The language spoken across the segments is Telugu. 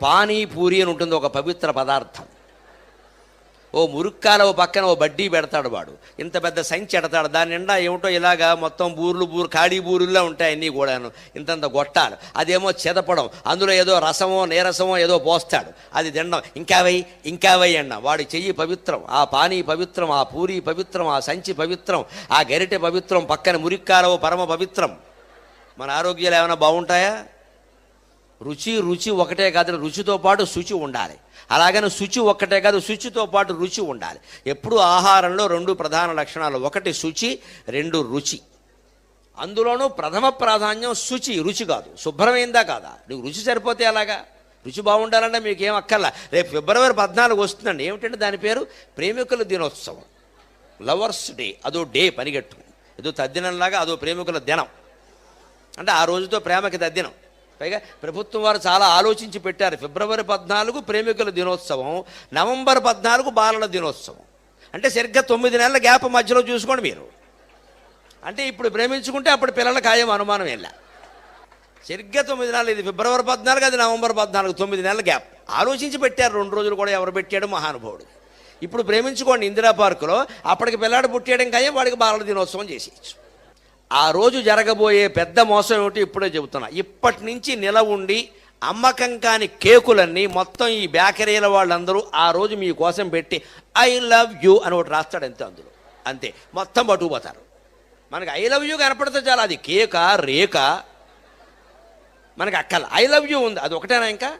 పానీపూరి అని ఉంటుంది, ఒక పవిత్ర పదార్థం. ఓ మురుక్కాల ఓ పక్కన ఓ బడ్డీ పెడతాడు వాడు, ఇంత పెద్ద సంచి ఎడతాడు, దాని నిండా ఏమిటో ఇలాగా మొత్తం బూర్లు ఖాళీ బూరుల్లో ఉంటాయి అన్నీ కూడాను, ఇంతంత గొట్టాలు. అదేమో చెదపడం, అందులో ఏదో రసమో నీరసమో ఏదో పోస్తాడు, అది తినడం. ఇంకా వై అన్న. వాడి చెయ్యి పవిత్రం, ఆ పానీ పవిత్రం, ఆ పూరి పవిత్రం, ఆ సంచి పవిత్రం, ఆ గరిటె పవిత్రం, పక్కన మురిక్కాలవో పరమ పవిత్రం. మన ఆరోగ్యాలు ఏమైనా బాగుంటాయా? రుచి ఒకటే కాదు, రుచితో పాటు శుచి ఉండాలి. అలాగని శుచి ఒక్కటే కాదు, శుచితో పాటు రుచి ఉండాలి. ఎప్పుడు ఆహారంలో రెండు ప్రధాన లక్షణాలు, ఒకటి శుచి, రెండు రుచి. అందులోనూ ప్రథమ ప్రాధాన్యం శుచి, రుచి కాదు. శుభ్రమైందా కాదా, నీకు రుచి సరిపోతే అలాగా. రుచి బాగుండాలంటే మీకేం అక్కర్లా. రేపు ఫిబ్రవరి 14 వస్తుందండి. ఏమిటంటే దాని పేరు ప్రేమికుల దినోత్సవం, లవర్స్ డే. అదో డే పనిగట్టు, ఏదో తద్దినంలాగా అదో ప్రేమికుల దినం. అంటే ఆ రోజుతో ప్రేమకి తద్దినం. పైగా ప్రభుత్వం వారు చాలా ఆలోచించి పెట్టారు. ఫిబ్రవరి 14 ప్రేమికుల దినోత్సవం, నవంబర్ 14 బాలల దినోత్సవం. అంటే సరిగ్గా 9 నెలల గ్యాప్ మధ్యలో చూసుకోండి మీరు. అంటే ఇప్పుడు ప్రేమించుకుంటే అప్పుడు పిల్లల ఖాయం, అనుమానం వెళ్ళా. సరిగ్గా 9 నెలలు, ఇది ఫిబ్రవరి 14, అది నవంబర్ 14, 9 నెలల గ్యాప్ ఆలోచించి పెట్టారు. 2 రోజులు కూడా ఎవరు పెట్టాడు? మహానుభావుడు. ఇప్పుడు ప్రేమించుకోండి ఇందిరా పార్కులో, అప్పటికి పిల్లాడు పుట్టేయడం ఖాయం, వాడికి బాలల దినోత్సవం చేసేయచ్చు. ఆ రోజు జరగబోయే పెద్ద మోసం ఏమిటి ఇప్పుడే చెబుతున్నా. ఇప్పటి నుంచి నిలవుండి అమ్మకం కాని కేకులన్నీ మొత్తం ఈ బేకరీల వాళ్ళందరూ ఆ రోజు మీకోసం పెట్టి ఐ లవ్ యూ అని ఒకటి రాస్తాడు, అంతే. అందులో అంతే, మొత్తం పట్టుకుపోతారు. మనకి ఐ లవ్ యూ కనపడితే చాలా, అది కేక రేక మనకి అక్కల. ఐ లవ్ యూ ఉంది, అది ఒకటేనా ఇంకా?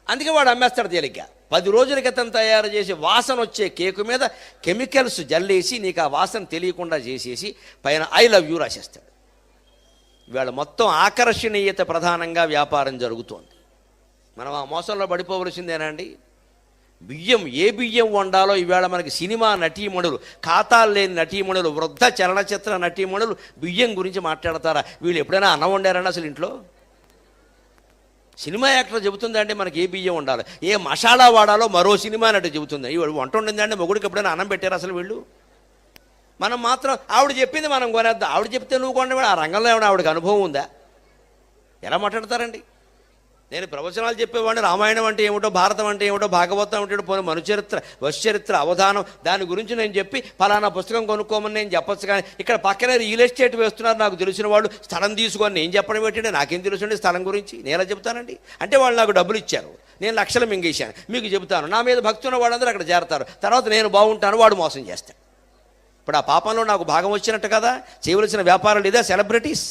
అందుకే వాడు అమ్మేస్తాడు తేలిగ్గా. 10 రోజుల క్రితం తయారు చేసి వాసన వచ్చే కేకు మీద కెమికల్స్ జల్లేసి నీకు ఆ వాసన తెలియకుండా చేసేసి పైన ఐ లవ్ యూ రాసేస్తాడు. ఇవాళ మొత్తం ఆకర్షణీయత ప్రధానంగా వ్యాపారం జరుగుతోంది. మనం ఆ మోసంలో పడిపోవలసిందేనండి. బియ్యం, ఏ బియ్యం వండాలో ఇవాళ మనకి సినిమా నటీమణులు, ఖాతాలు లేని నటీమణులు, వృద్ధ చలనచిత్ర నటీమణులు బియ్యం గురించి మాట్లాడతారా? వీళ్ళు ఎప్పుడైనా అన్నం వండారండి అసలు ఇంట్లో? సినిమా యాక్టర్ చెబుతుందంటే మనకి ఏ బియ్యం ఉండాలి, ఏ మసాలా వాడాలో మరో సినిమా నటు చెబుతుంది. ఇవాడు వంట ఉండిందంటే మొగుడికి ఎప్పుడైనా అన్నం పెట్టారు అసలు వీళ్ళు? మనం మాత్రం ఆవిడ చెప్పింది మనం కొనేద్దాం. ఆవిడ చెప్తే నువ్వు కొనేవాడు, ఆ రంగంలో ఏమైనా ఆవిడకి అనుభవం ఉందా? ఎలా మాట్లాడతారండి? నేను ప్రవచనాలు చెప్పేవాడిని, రామాయణం అంటే ఏమిటో, భారతం అంటే ఏమిటో, భాగవతం అంటే పోనీ మనుచరిత్ర, వశ్చరిత్ర, అవధానం, దాని గురించి నేను చెప్పి ఫలానా పుస్తకం కొనుక్కోమని నేను చెప్పొచ్చు. కానీ ఇక్కడ పక్కనే రియల్ ఎస్టేట్ వేస్తున్నారు నాకు తెలిసిన వాళ్ళు, స్థలం తీసుకొని నేను చెప్పడం ఏంటంటే నాకేం తెలుసండి స్థలం గురించి? నేను ఎలా చెప్తానండి? అంటే వాళ్ళు నాకు డబ్బులు ఇచ్చారు, నేను లక్షలు మింగేశాను, మీకు చెబుతాను. నా మీద భక్తి ఉన్న వాళ్ళందరూ అక్కడ చేరతారు, తర్వాత నేను బాగుంటాను, వాడు మోసం చేస్తాడు. ఇప్పుడు ఆ పాపంలో నాకు భాగం వచ్చినట్టు కదా. చేయవలసిన వ్యాపారాలు ఇదే, సెలబ్రిటీస్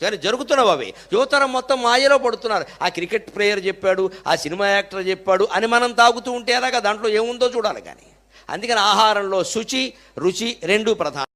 కానీ జరుగుతున్నావు అవి. యువతరం మొత్తం మాయలో పడుతున్నారు. ఆ క్రికెట్ ప్లేయర్ చెప్పాడు, ఆ సినిమా యాక్టర్ చెప్పాడు అని మనం తాగుతూ ఉంటే అలాగా దాంట్లో ఏముందో చూడాలి. కానీ అందుకని ఆహారంలో శుచి, రుచి రెండు ప్రధానం.